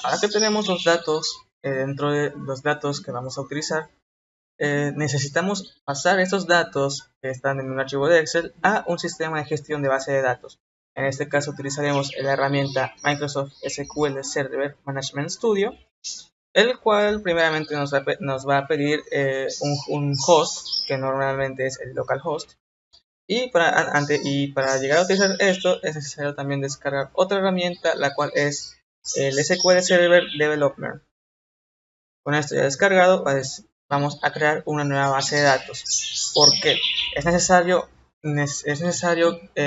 Ahora que tenemos los datos, dentro de los datos que vamos a utilizar, necesitamos pasar estos datos que están en un archivo de Excel a un sistema de gestión de base de datos. En este caso utilizaremos la herramienta Microsoft SQL Server Management Studio, el cual primeramente nos va a pedir un host, que normalmente es el localhost. Y para llegar a utilizar esto es necesario también descargar otra herramienta, la cual es el SQL Server Developer. Con esto ya descargado, pues, vamos a crear una nueva base de datos. ¿Por qué? Es necesario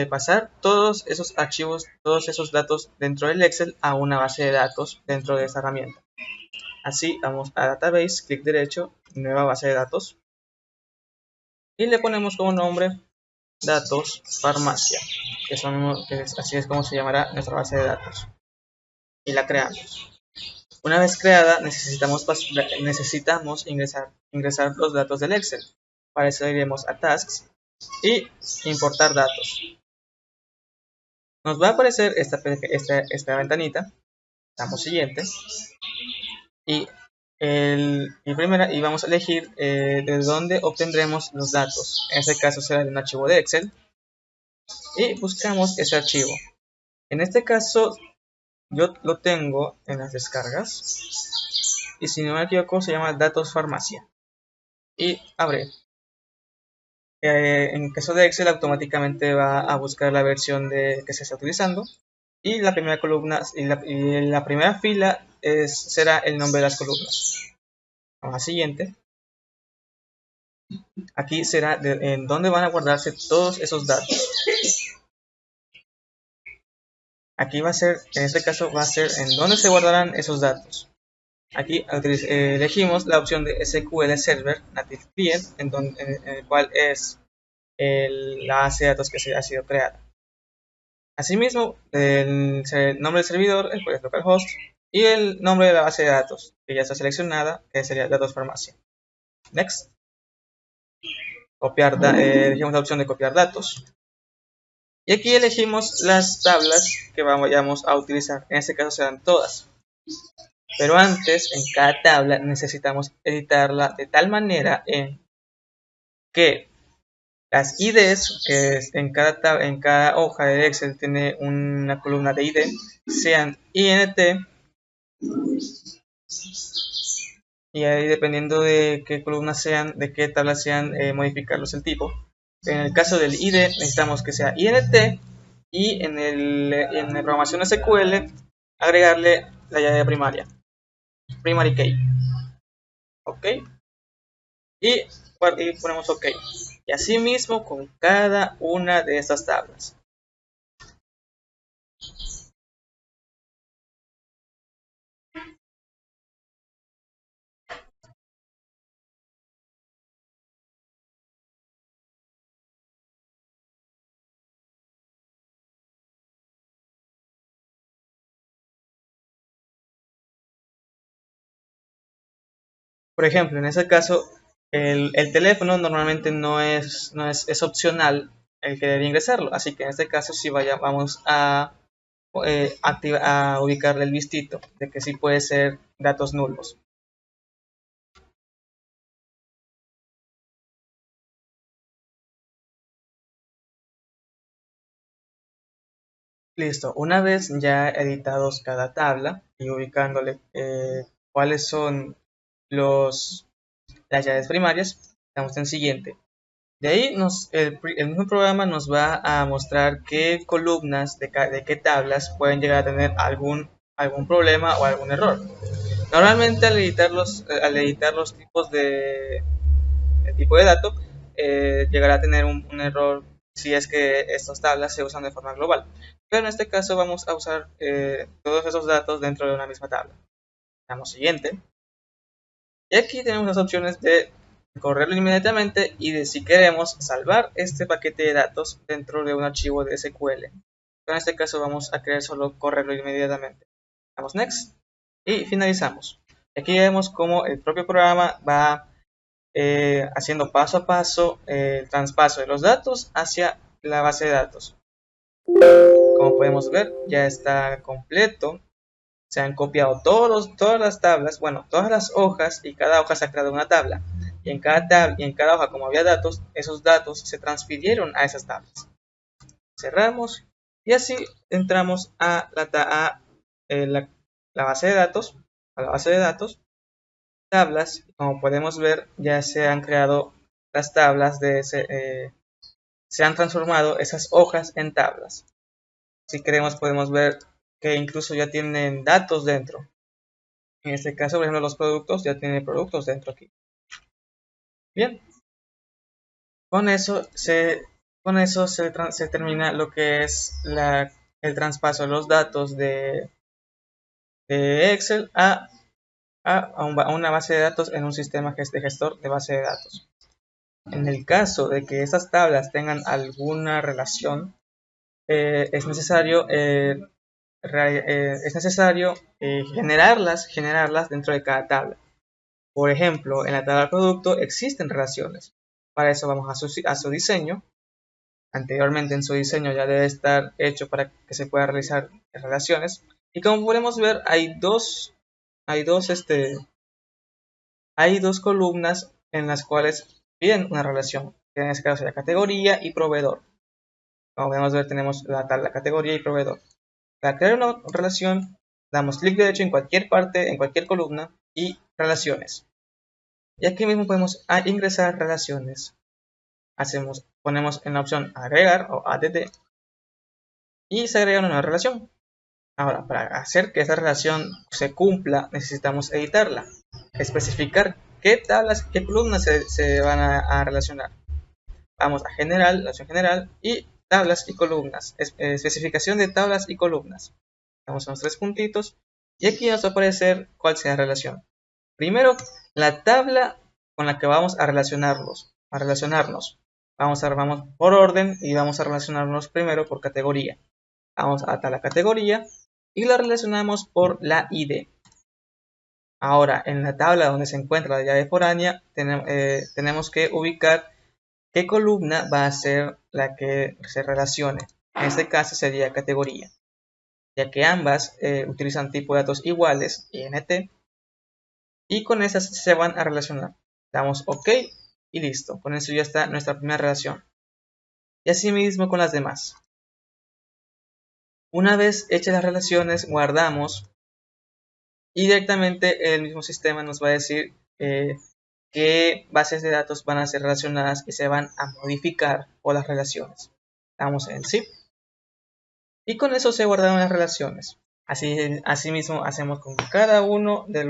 pasar todos esos archivos, todos esos datos dentro del Excel a una base de datos dentro de esta herramienta. Así vamos a Database, clic derecho, nueva base de datos. Y le ponemos como nombre datos farmacia, así es como se llamará nuestra base de datos. Y la creamos. Una vez creada, necesitamos ingresar los datos del Excel. Para eso iremos a Tasks y importar datos. Nos va a aparecer esta ventanita. Damos siguiente. Y vamos a elegir de dónde obtendremos los datos. En este caso será de un archivo de Excel. Y buscamos ese archivo. En este caso yo lo tengo en las descargas. Y si no me equivoco se llama datos farmacia. Y abre. En el caso de Excel automáticamente va a buscar la versión que se está utilizando. Y la primera columna y la primera fila será el nombre de las columnas. Vamos a siguiente. Aquí será en donde van a guardarse todos esos datos. Aquí va a ser, en este caso va a ser en donde se guardarán esos datos. Aquí elegimos la opción de SQL Server Native Client, en el cual es la base de datos que ha sido creada. Asimismo, el nombre del servidor, el cual es localhost, y el nombre de la base de datos, que ya está seleccionada, que sería datos farmacia. Next. Elegimos la opción de copiar datos. Y aquí elegimos las tablas que vayamos a utilizar. En este caso serán todas. Pero antes, en cada tabla necesitamos editarla de tal manera en que las IDs, que en cada hoja de Excel tiene una columna de ID, sean INT, y ahí dependiendo de qué columnas sean, de qué tablas sean, modificarlos el tipo. En el caso del ID necesitamos que sea INT, y en la programación SQL agregarle la llave primaria, primary key. Ok, y ponemos ok, y así mismo con cada una de estas tablas. Por ejemplo, en ese caso, el teléfono normalmente es opcional el querer ingresarlo, así que en este caso sí vamos a ubicarle el listito de que sí puede ser datos nulos. Listo, una vez ya editados cada tabla y ubicándole cuáles son las llaves primarias, damos en siguiente. De ahí el mismo programa nos va a mostrar qué columnas de qué tablas pueden llegar a tener algún problema o algún error. Normalmente al editar los tipos el tipo de dato, llegará a tener un error si es que estas tablas se usan de forma global. Pero en este caso vamos a usar todos esos datos dentro de una misma tabla. Damos siguiente. Y aquí tenemos las opciones de correrlo inmediatamente y de si queremos salvar este paquete de datos dentro de un archivo de SQL. En este caso vamos a querer solo correrlo inmediatamente. Damos next y finalizamos. Aquí vemos cómo el propio programa va haciendo paso a paso el traspaso de los datos hacia la base de datos. Como podemos ver, ya está completo se han copiado todas las tablas, bueno, todas las hojas, y cada hoja se ha creado una tabla. Y en cada hoja, como había datos, esos datos se transfirieron a esas tablas. Cerramos y así entramos a la base de datos, tablas. Como podemos ver, ya se han creado las tablas se han transformado esas hojas en tablas. Si queremos podemos ver que incluso ya tienen datos dentro. En este caso, por ejemplo, los productos ya tienen productos dentro aquí. Bien, con eso se termina lo que es el traspaso de los datos de Excel a una base de datos en un sistema que es de gestor de base de datos. En el caso de que esas tablas tengan alguna relación, es necesario generarlas dentro de cada tabla. Por ejemplo, en la tabla de producto existen relaciones. Para eso vamos a su diseño. Anteriormente en su diseño ya debe estar hecho para que se pueda realizar relaciones. Y como podemos ver, hay dos columnas en las cuales piden una relación, que en este caso sería categoría y proveedor. Como podemos ver, tenemos la tabla categoría y proveedor. Para crear una relación, damos clic derecho en cualquier parte, en cualquier columna y relaciones. Y aquí mismo podemos ingresar relaciones. Ponemos en la opción agregar o add y se agrega una nueva relación. Ahora, para hacer que esta relación se cumpla, necesitamos editarla, especificar qué tablas, qué columnas se van a relacionar. Vamos a general, la opción general y tablas y columnas, especificación de tablas y columnas. Damos unos 3 puntitos y aquí nos va a aparecer cuál sea la relación. Primero, la tabla con la que vamos a relacionarnos. Vamos por orden y vamos a relacionarnos primero por categoría. Vamos a la categoría y la relacionamos por la ID. Ahora, en la tabla donde se encuentra la llave foránea, tenemos que ubicar qué columna va a ser la que se relacione. En este caso sería categoría, ya que ambas utilizan tipo de datos iguales, int, y con esas se van a relacionar. Damos OK y listo. Con eso ya está nuestra primera relación. Y así mismo con las demás. Una vez hechas las relaciones, guardamos y directamente el mismo sistema nos va a decir qué bases de datos van a ser relacionadas y se van a modificar por las relaciones. Damos en zip y con eso se guardaron las relaciones. Así mismo hacemos con cada uno de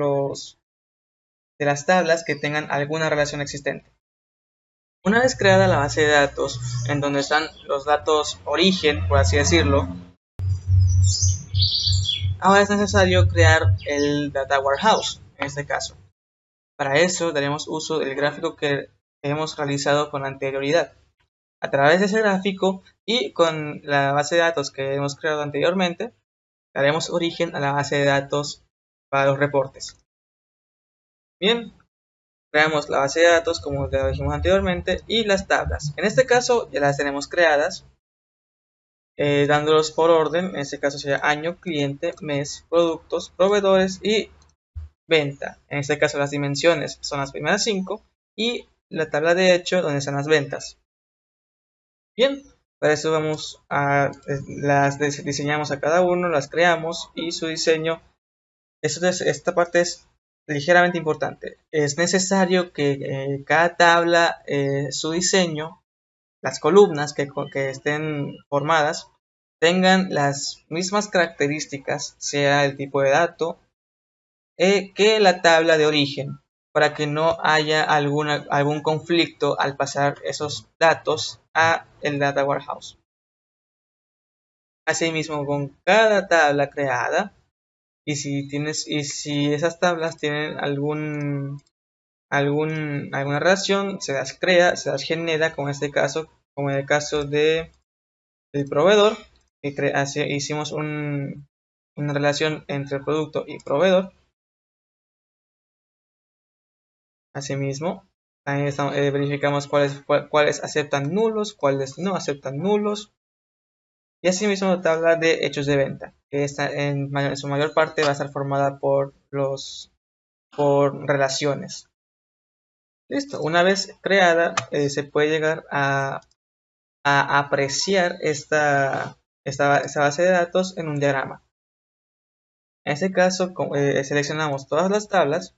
las tablas que tengan alguna relación existente. Una vez creada la base de datos, en donde están los datos origen, por así decirlo, ahora es necesario crear el Data Warehouse, en este caso. Para eso daremos uso del gráfico que hemos realizado con anterioridad. A través de ese gráfico y con la base de datos que hemos creado anteriormente, daremos origen a la base de datos para los reportes. Bien, creamos la base de datos como ya dijimos anteriormente y las tablas. En este caso ya las tenemos creadas, dándolos por orden. En este caso sería año, cliente, mes, productos, proveedores y venta. En este caso las dimensiones son las primeras 5 y la tabla de hecho donde están las ventas. Bien, para eso vamos las diseñamos a cada uno, las creamos y su diseño. Esta parte es ligeramente importante. Es necesario que cada tabla, su diseño, las columnas que estén formadas, tengan las mismas características, sea el tipo de dato, que la tabla de origen, para que no haya algún conflicto al pasar esos datos a el Data Warehouse. Asimismo, con cada tabla creada, y si esas tablas tienen alguna relación, se las genera, como en este caso, como en el caso del proveedor, que hicimos una relación entre producto y proveedor. Asimismo, ahí verificamos cuáles aceptan nulos, cuáles no aceptan nulos. y asimismo tabla de hechos de venta, que en su mayor parte va a estar formada por relaciones. Listo, una vez creada, se puede llegar a apreciar esta base de datos en un diagrama. En este caso, seleccionamos todas las tablas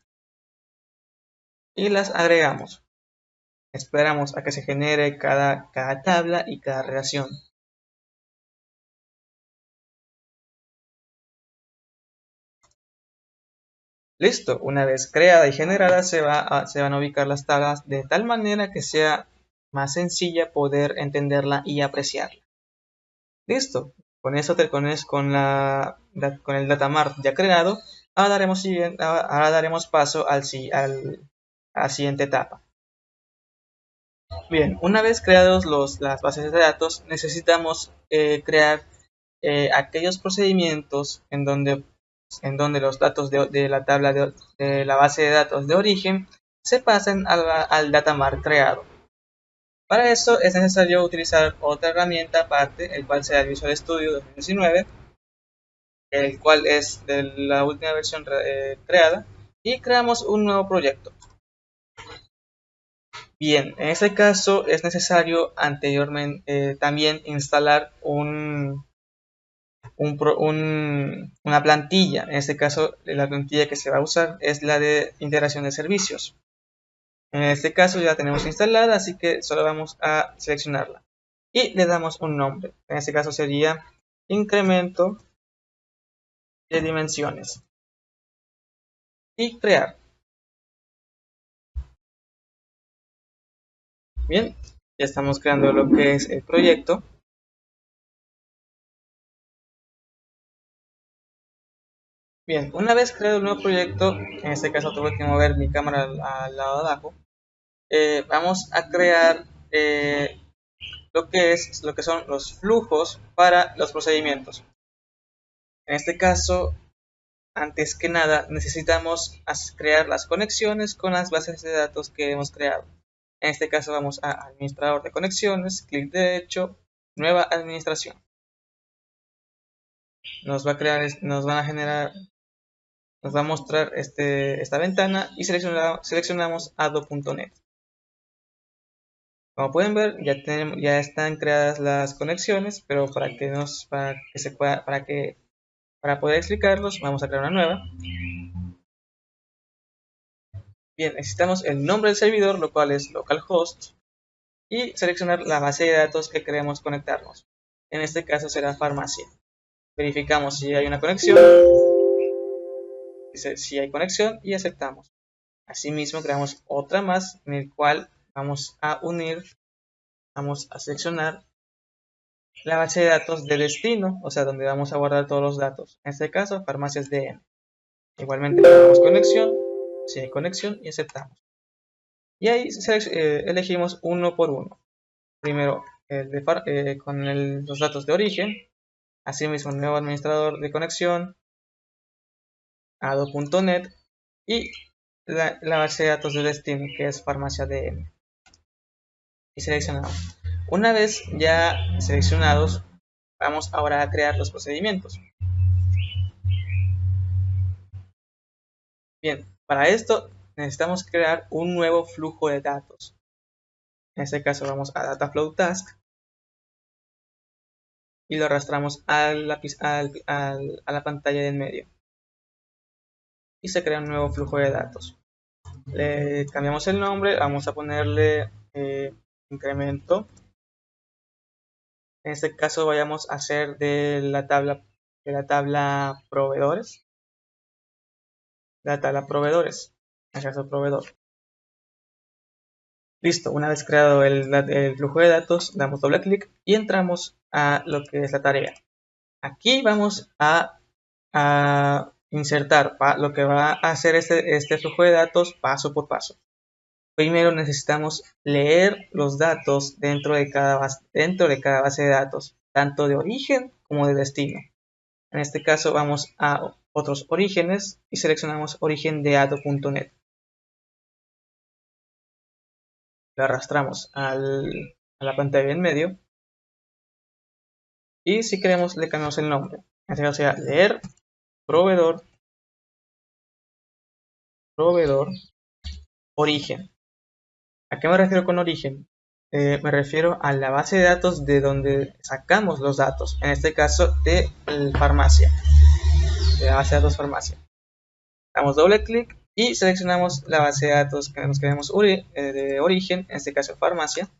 y las agregamos. Esperamos a que se genere cada tabla y cada relación. Listo, una vez creada y generada se van a ubicar las tablas de tal manera que sea más sencilla poder entenderla y apreciarla. Listo, con eso con el datamart ya creado, ahora daremos paso a la siguiente etapa. Bien, una vez creados las bases de datos, necesitamos crear aquellos procedimientos en donde los datos de la tabla de la base de datos de origen se pasen al datamart creado. Para eso es necesario utilizar otra herramienta aparte, el cual será el Visual Studio 2019, el cual es de la última versión creada, y creamos un nuevo proyecto. Bien, en este caso es necesario anteriormente también instalar una plantilla. En este caso, la plantilla que se va a usar es la de integración de servicios. En este caso ya la tenemos instalada, así que solo vamos a seleccionarla y le damos un nombre. En este caso sería incremento de dimensiones y crear. Bien, ya estamos creando lo que es el proyecto. Bien, una vez creado el nuevo proyecto, en este caso tuve que mover mi cámara al lado de abajo, vamos a crear lo que son los flujos para los procedimientos. En este caso, antes que nada, necesitamos crear las conexiones con las bases de datos que hemos creado. En este caso vamos a administrador de conexiones, clic derecho, nueva administración. Nos va a mostrar esta ventana y seleccionamos ado.net. Como pueden ver, ya están creadas las conexiones, pero para poder explicarlos, vamos a crear una nueva. Bien, necesitamos el nombre del servidor, lo cual es localhost, y seleccionar la base de datos que queremos conectarnos. En este caso será farmacia. Verificamos si hay una conexión, si hay conexión y aceptamos. Asimismo, creamos otra más en el cual vamos a seleccionar la base de datos de destino, o sea, donde vamos a guardar todos los datos. En este caso, farmacias DM. Igualmente le damos conexión, si hay conexión, y aceptamos. Y ahí elegimos uno por uno. Primero con los datos de origen, asimismo nuevo administrador de conexión, ado.net y la base de datos de destino, que es farmacia DM. Y seleccionamos. Una vez ya seleccionados, vamos ahora a crear los procedimientos. Bien, para esto necesitamos crear un nuevo flujo de datos. En este caso vamos a Dataflow Task y lo arrastramos a la pantalla de en medio. Y se crea un nuevo flujo de datos. Le cambiamos el nombre, vamos a ponerle incremento. En este caso vayamos a hacer de la tabla proveedores. La tabla proveedores. Caso proveedor. Listo, una vez creado el flujo de datos, damos doble clic y entramos a lo que es la tarea. Aquí vamos a insertar lo que va a hacer este flujo de datos paso por paso. Primero necesitamos leer los datos dentro de cada base de datos, tanto de origen como de destino. En este caso vamos a otros orígenes y seleccionamos origen de ado.net. Lo arrastramos a la pantalla en medio Y si queremos le cambiamos el nombre. En este caso sería leer proveedor origen. ¿A qué me refiero con origen? Me refiero a la base de datos de donde sacamos los datos. En este caso de farmacia. De la base de datos farmacia. Damos doble clic y seleccionamos la base de datos que nos queremos de origen, en este caso farmacia.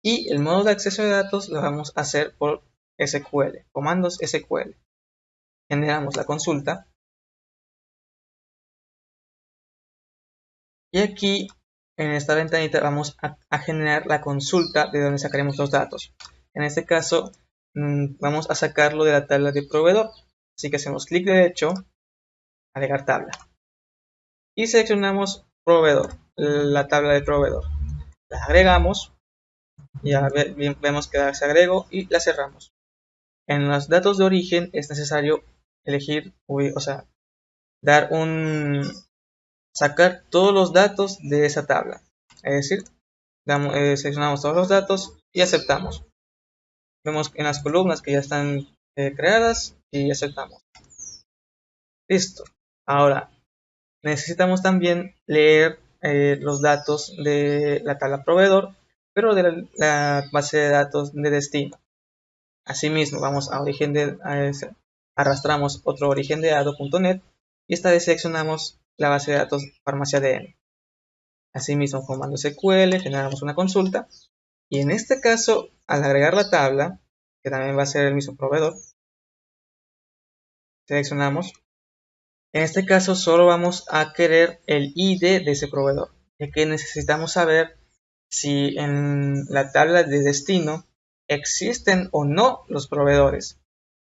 Y el modo de acceso de datos lo vamos a hacer por SQL, comandos SQL. Generamos la consulta. Y aquí en esta ventanita vamos a generar la consulta de donde sacaremos los datos. En este caso vamos a sacarlo de la tabla de proveedor. Así que hacemos clic derecho, agregar tabla. Y seleccionamos proveedor, la tabla de proveedor. La agregamos. Ya vemos que se agregó y la cerramos. En los datos de origen es necesario elegir, o sea, sacar todos los datos de esa tabla. Es decir, seleccionamos todos los datos y aceptamos. Vemos en las columnas que ya están creadas y aceptamos. Listo. Ahora, necesitamos también leer los datos de la tabla proveedor, pero de la base de datos de destino. Asimismo, vamos a arrastramos otro origen de dado.net y esta vez seleccionamos la base de datos farmacia DM. Asimismo, comando SQL, generamos una consulta y en este caso, al agregar la tabla, que también va a ser el mismo proveedor, seleccionamos. En este caso solo vamos a querer el ID de ese proveedor, ya que necesitamos saber si en la tabla de destino existen o no los proveedores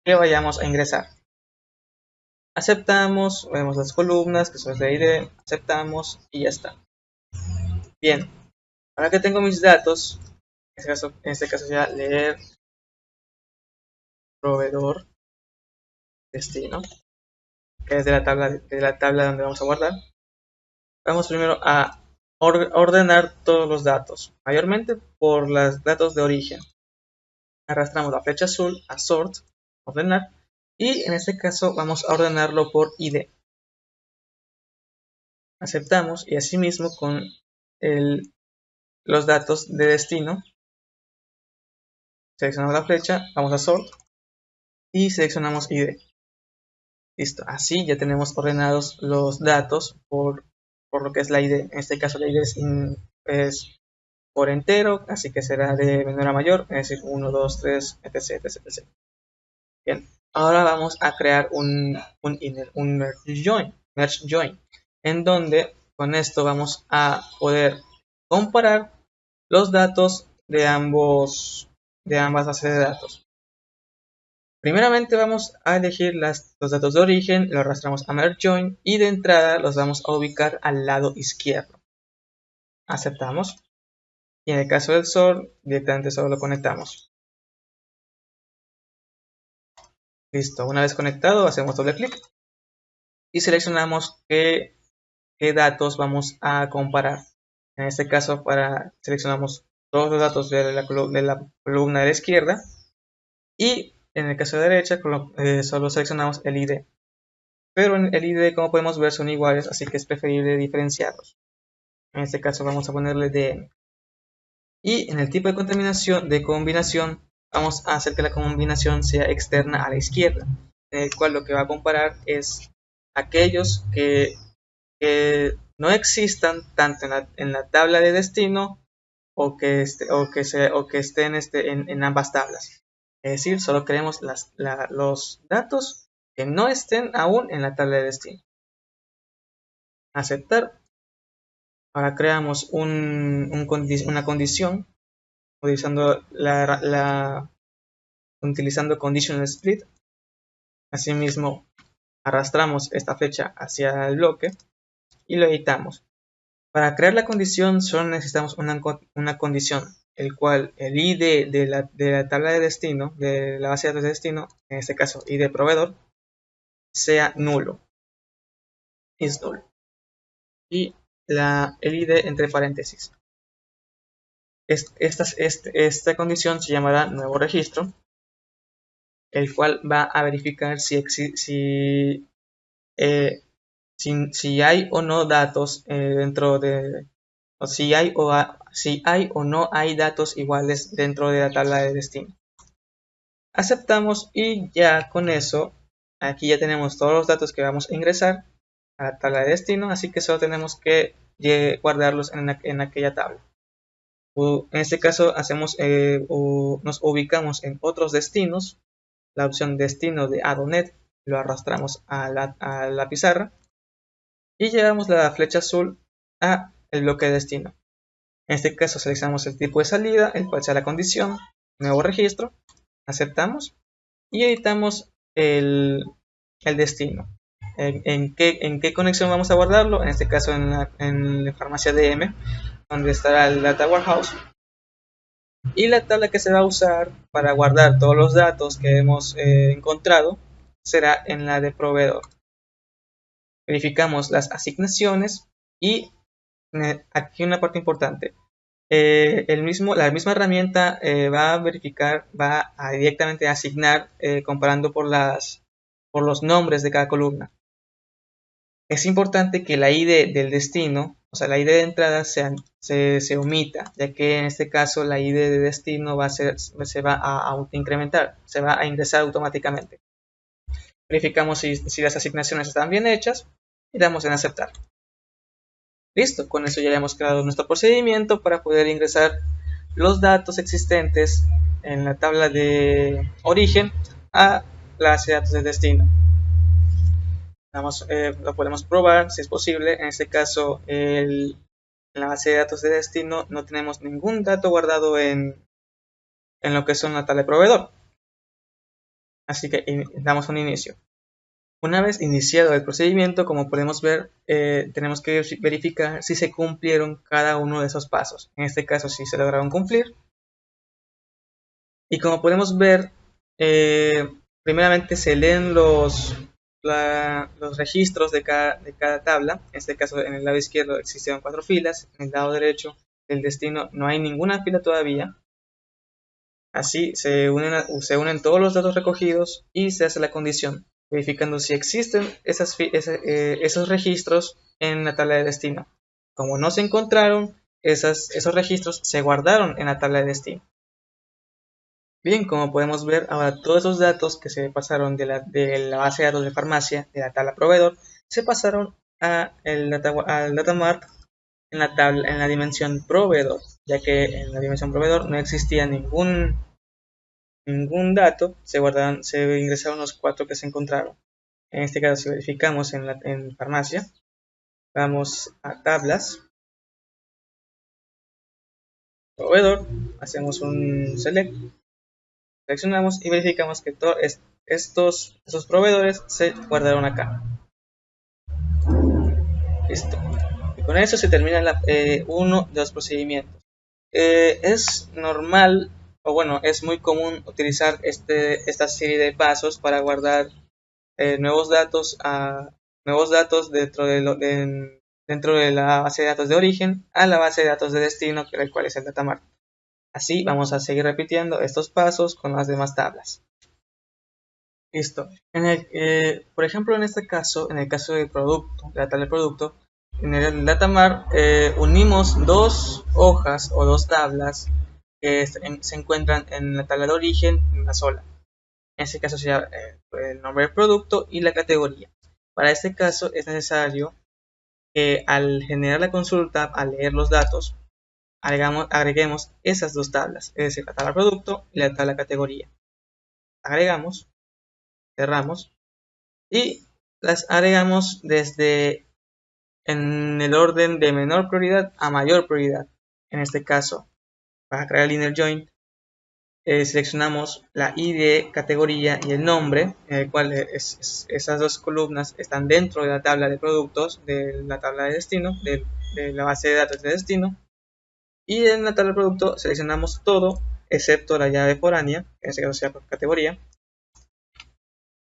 que vayamos a ingresar. Aceptamos, vemos las columnas que son de ID, aceptamos y ya está. Bien, ahora que tengo mis datos, en este caso ya leer proveedor destino, que es de la tabla donde vamos a guardar. Vamos primero a ordenar todos los datos, mayormente por los datos de origen. Arrastramos la flecha azul a sort, ordenar, y en este caso vamos a ordenarlo por ID. Aceptamos y asimismo con los datos de destino. Seleccionamos la flecha, vamos a sort y seleccionamos ID. Listo, así ya tenemos ordenados los datos por lo que es la ID. En este caso la ID es por entero, así que será de menor a mayor, es decir, 1, 2, 3, etc, etc, etc. Bien, ahora vamos a crear un merge join, en donde con esto vamos a poder comparar los datos de ambas bases de datos. Primeramente vamos a elegir los datos de origen, lo arrastramos a merge join y de entrada los vamos a ubicar al lado izquierdo. Aceptamos. Y en el caso del sort, directamente solo lo conectamos. Listo, una vez conectado hacemos doble clic y seleccionamos qué datos vamos a comparar. En este caso seleccionamos todos los datos de la columna de la izquierda y en el caso de la derecha solo seleccionamos el ID. Pero en el ID, como podemos ver, son iguales, así que es preferible diferenciarlos. En este caso vamos a ponerle DM. Y en el tipo de combinación vamos a hacer que la combinación sea externa a la izquierda, en el cual lo que va a comparar es aquellos que no existan tanto en la tabla de destino o que estén en ambas tablas. Es decir, solo queremos los datos que no estén aún en la tabla de destino. Aceptar. Ahora creamos una condición utilizando conditional split. Asimismo, arrastramos esta flecha hacia el bloque y lo editamos. Para crear la condición solo necesitamos una condición, el cual el ID de la tabla de destino, de la base de datos de destino, en este caso ID proveedor, sea nulo. Is null. Y el ID entre paréntesis. Esta condición se llamará nuevo registro el cual va a verificar si hay o no datos dentro de, o si hay o no hay datos iguales dentro de la tabla de destino. Aceptamos y ya con eso, aquí ya tenemos todos los datos que vamos a ingresar a la tabla de destino, así que solo tenemos que guardarlos en aquella tabla. En este caso nos ubicamos en otros destinos, la opción destino de Adonet, lo arrastramos a la pizarra y llevamos la flecha azul a el bloque de destino. En este caso seleccionamos el tipo de salida, el cual sea la condición, nuevo registro, aceptamos y editamos el destino. ¿En qué conexión vamos a guardarlo? En este caso en la farmacia DM, donde estará el Data Warehouse. Y la tabla que se va a usar para guardar todos los datos que hemos encontrado será en la de proveedor. Verificamos las asignaciones y aquí una parte importante. La misma herramienta va a verificar, va a directamente asignar comparando por los nombres de cada columna. Es importante que la ID del destino, o sea, la ID de entrada se omita, ya que en este caso la ID de destino se va a autoincrementar, se va a ingresar automáticamente. Verificamos si las asignaciones están bien hechas y damos en aceptar. Listo, con eso ya hemos creado nuestro procedimiento para poder ingresar los datos existentes en la tabla de origen a la base de datos de destino. Lo podemos probar si es posible. En este caso, en la base de datos de destino no tenemos ningún dato guardado en lo que son la tabla de proveedor. Así que damos un inicio. Una vez iniciado el procedimiento, como podemos ver, tenemos que verificar si se cumplieron cada uno de esos pasos. En este caso, si se lograron cumplir. Y como podemos ver, primeramente se leen los registros de cada tabla. En este caso, en el lado izquierdo existieron 4 filas. En el lado derecho del destino no hay ninguna fila todavía. Así se unen todos los datos recogidos y se hace la condición, verificando si existen esos registros en la tabla de destino. Como no se encontraron, esos registros se guardaron en la tabla de destino. Bien, como podemos ver, ahora todos esos datos que se pasaron de la base de datos de farmacia, de la tabla proveedor, se pasaron al datamart en la dimensión proveedor, ya que en la dimensión proveedor no existía ningún dato, se ingresaron los 4 que se encontraron. En este caso, si verificamos en farmacia, vamos a tablas, proveedor, hacemos un select, seleccionamos y verificamos que todos esos proveedores se guardaron acá. Listo. Y con eso se termina uno de los procedimientos. Es normal, o bueno, es muy común utilizar esta serie de pasos para guardar nuevos datos dentro de la base de datos de origen a la base de datos de destino, el cual es el datamart. Así vamos a seguir repitiendo estos pasos con las demás tablas. Listo. Por ejemplo, en este caso, en el caso del producto, de la tabla de producto, en el datamart unimos 2 hojas o 2 tablas que se encuentran en la tabla de origen en una sola. En este caso sería el nombre del producto y la categoría. Para este caso es necesario que al generar la consulta, al leer los datos, agreguemos esas 2 tablas, es decir, la tabla producto y la tabla categoría. Agregamos, cerramos y las agregamos en el orden de menor prioridad a mayor prioridad. En este caso, para crear el inner join, seleccionamos la ID, categoría y el nombre, en el cual esas 2 columnas están dentro de la tabla de productos, de la tabla de destino, de la base de datos de destino. Y en la tabla de producto seleccionamos todo, excepto la llave foránea, en este caso sea por categoría,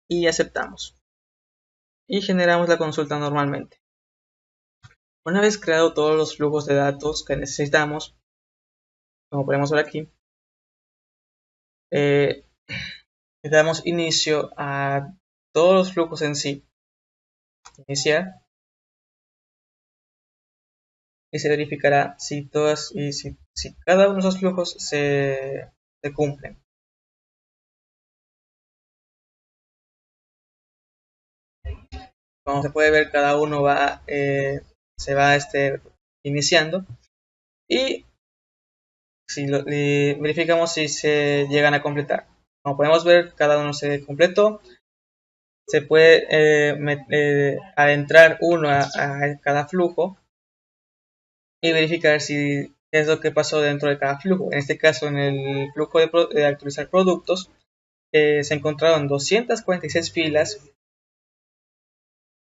y aceptamos. Y generamos la consulta normalmente. Una vez creado todos los flujos de datos que necesitamos, como podemos ver aquí, le damos inicio a todos los flujos en sí. Iniciar. Y se verificará si si cada uno de esos flujos se cumplen. Como se puede ver, cada uno se va iniciando y verificamos si se llegan a completar. Como podemos ver, cada uno se completó. Se puede adentrar uno a cada flujo y verificar si qué es lo que pasó dentro de cada flujo. En este caso, en el flujo de actualizar productos, se encontraron 246 filas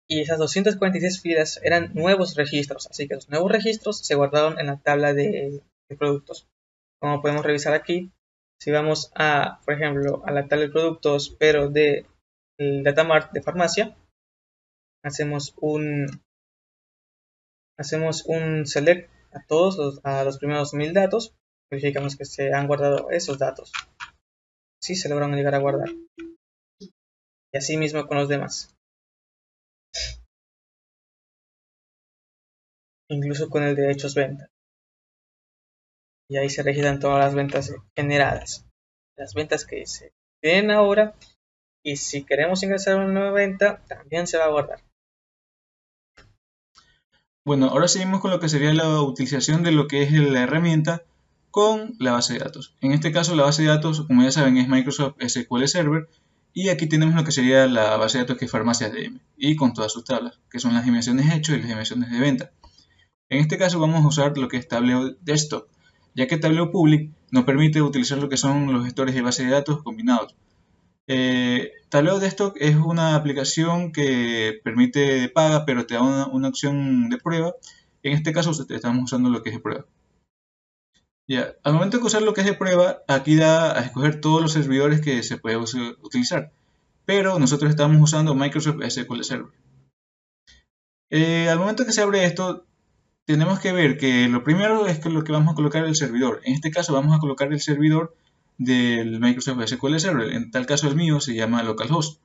y esas 246 filas eran nuevos registros, así que los nuevos registros se guardaron en la tabla de productos. Como podemos revisar aquí, si vamos por ejemplo, a la tabla de productos, pero de el Datamart de farmacia, hacemos un select a los primeros 1000 datos, verificamos que se han guardado esos datos, si se lograron llegar a guardar, y así mismo con los demás, incluso con el de hechos venta, y ahí se registran todas las ventas generadas, las ventas que se tienen ahora, y si queremos ingresar a una nueva venta también se va a guardar. Bueno, ahora seguimos con lo que sería la utilización de lo que es la herramienta con la base de datos. En este caso la base de datos, como ya saben, es Microsoft SQL Server, y aquí tenemos lo que sería la base de datos que es Farmacia DM, y con todas sus tablas, que son las dimensiones hechos y las dimensiones de venta. En este caso vamos a usar lo que es Tableo Desktop, ya que Tableo Public nos permite utilizar lo que son los gestores de base de datos combinados. Tableo Desktop es una aplicación que permite de paga, pero te da una opción de prueba. En este caso estamos usando lo que es de prueba. Ya, al momento de usar lo que es de prueba, aquí da a escoger todos los servidores que se puede utilizar, pero nosotros estamos usando Microsoft SQL Server. Al momento que se abre esto, tenemos que ver que lo primero es que lo que vamos a colocar es el servidor. En este caso vamos a colocar el servidor del Microsoft SQL Server. En tal caso el mío se llama localhost.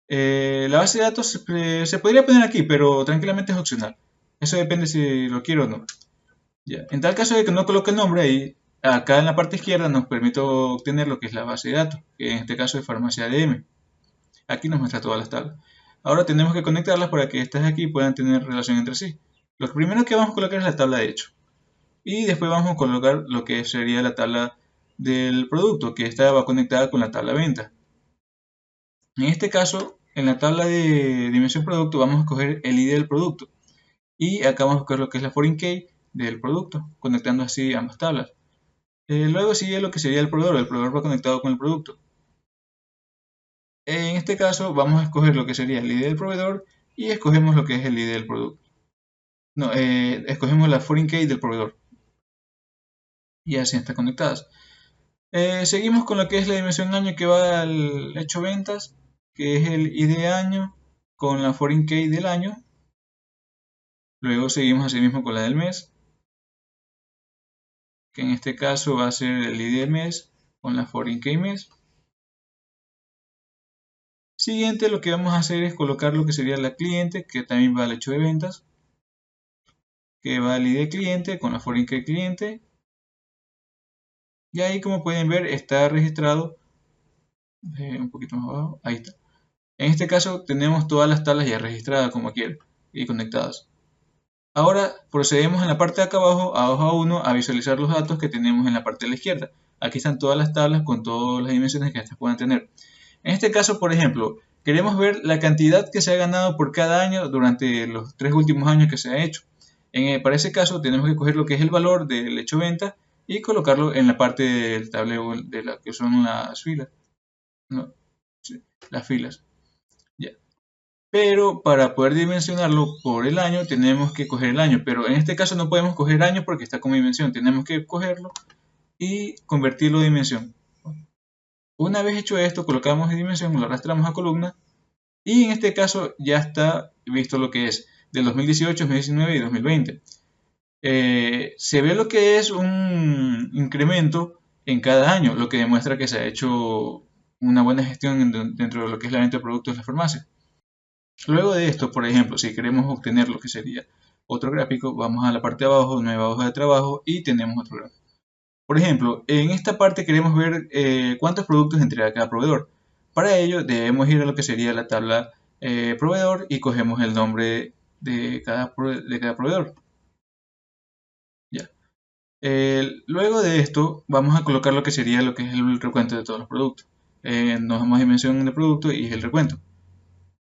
La base de datos se podría poner aquí, pero tranquilamente es opcional. Eso depende si lo quiero o no. Ya. En tal caso de que no coloque el nombre ahí, acá en la parte izquierda nos permite obtener lo que es la base de datos, que en este caso es farmacia ADM. Aquí nos muestra todas las tablas. Ahora tenemos que conectarlas para que estas de aquí puedan tener relación entre sí. Lo primero que vamos a colocar es la tabla de hecho. Y después vamos a colocar lo que sería la tabla del producto, que esta va conectada con la tabla venta. En este caso, en la tabla de dimensión producto vamos a escoger el ID del producto. Y acá vamos a escoger lo que es la foreign key del producto, conectando así ambas tablas. Luego sigue lo que sería el proveedor va conectado con el producto. En este caso vamos a escoger lo que sería el ID del proveedor y escogemos lo que es el ID del producto. No, escogemos la foreign key del proveedor. Y así están conectadas. Seguimos con lo que es la dimensión año que va al hecho ventas, que es el ID año con la foreign key del año. Luego seguimos así mismo con la del mes, que en este caso va a ser el ID mes con la foreign key mes. Siguiente, lo que vamos a hacer es colocar lo que sería la cliente, que también va al hecho de ventas, que va al ID cliente con la foreign key cliente. Y ahí, como pueden ver, está registrado un poquito más abajo, ahí está. En este caso tenemos todas las tablas ya registradas como quieren y conectadas. Ahora procedemos en la parte de acá abajo, a hoja 1, a visualizar los datos que tenemos en la parte de la izquierda. Aquí están todas las tablas con todas las dimensiones que estas puedan tener. En este caso, por ejemplo, queremos ver la cantidad que se ha ganado por cada año durante los 3 últimos años que se ha hecho. Para ese caso tenemos que coger lo que es el valor del hecho venta y colocarlo en la parte del tablero de la que son las filas. No, sí, las filas. Ya. Pero para poder dimensionarlo por el año tenemos que coger el año, pero en este caso no podemos coger año porque está como dimensión, tenemos que cogerlo y convertirlo a dimensión. Una vez hecho esto, colocamos en dimensión, lo arrastramos a columna y en este caso ya está visto lo que es del 2018, 2019 y 2020. Se ve lo que es un incremento en cada año, lo que demuestra que se ha hecho una buena gestión dentro de lo que es la venta de productos de la farmacia. Luego de esto, por ejemplo, si queremos obtener lo que sería otro gráfico, vamos a la parte de abajo, nueva hoja de trabajo y tenemos otro gráfico. Por ejemplo, en esta parte queremos ver cuántos productos entrega cada proveedor. Para ello debemos ir a lo que sería la tabla proveedor y cogemos el nombre de cada proveedor. Ya. Luego de esto vamos a colocar lo que sería lo que es el recuento de todos los productos. Nos damos dimensión de producto y el recuento.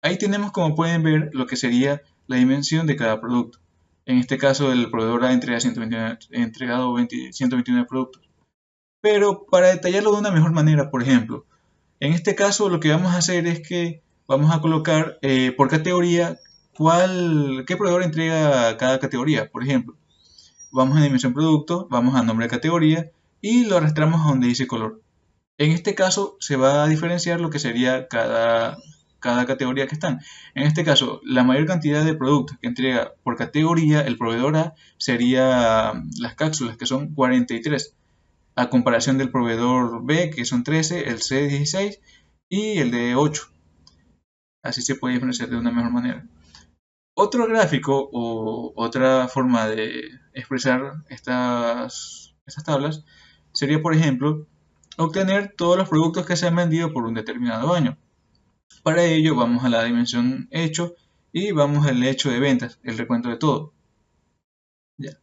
Ahí tenemos, como pueden ver, lo que sería la dimensión de cada producto. En este caso el proveedor ha entregado 129 productos. Pero para detallarlo de una mejor manera, por ejemplo, en este caso lo que vamos a hacer es que vamos a colocar por categoría qué proveedor entrega cada categoría. Por ejemplo, vamos a dimensión producto, vamos a nombre de categoría y lo arrastramos a donde dice color. En este caso se va a diferenciar lo que sería cada categoría que están. En este caso, la mayor cantidad de productos que entrega por categoría el proveedor A sería las cápsulas, que son 43, a comparación del proveedor B, que son 13, el C 16 y el D 8. Así se puede diferenciar de una mejor manera. Otro gráfico o otra forma de expresar estas tablas sería, por ejemplo, obtener todos los productos que se han vendido por un determinado año. Para ello vamos a la dimensión hecho y vamos al hecho de ventas, el recuento de todo. Ya.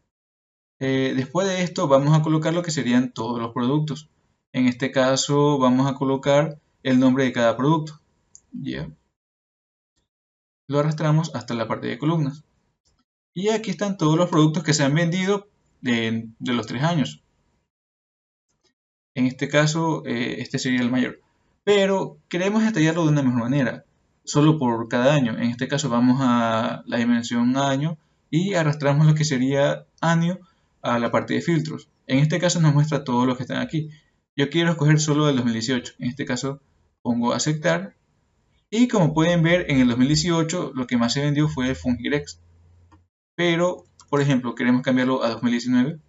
Después de esto vamos a colocar lo que serían todos los productos. En este caso vamos a colocar el nombre de cada producto. Ya. Lo arrastramos hasta la parte de columnas. Y aquí están todos los productos que se han vendido de los 3 años. En este caso, este sería el mayor. Pero queremos detallarlo de una mejor manera, solo por cada año. En este caso vamos a la dimensión año y arrastramos lo que sería año a la parte de filtros. En este caso nos muestra todos los que están aquí. Yo quiero escoger solo del 2018. En este caso pongo aceptar. Y como pueden ver, en el 2018 lo que más se vendió fue el Fungirex. Pero, por ejemplo, queremos cambiarlo a 2019.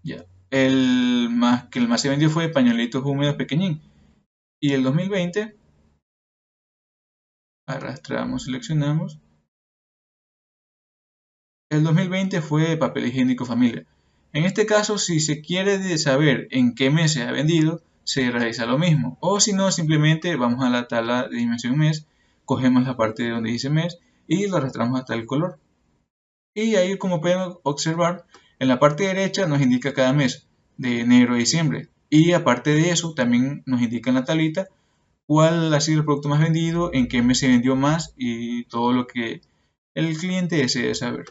Ya. El que más se vendió fue pañuelitos húmedos pequeñín. Y el 2020, arrastramos, seleccionamos. El 2020 fue papel higiénico familia. En este caso, si se quiere saber en qué mes se ha vendido, se realiza lo mismo. O si no, simplemente vamos a la tabla de dimensión mes, cogemos la parte donde dice mes y lo arrastramos hasta el color. Y ahí, como pueden observar, en la parte derecha nos indica cada mes, de enero a diciembre. Y aparte de eso, también nos indica en la tablita cuál ha sido el producto más vendido, en qué mes se vendió más y todo lo que el cliente desee saber.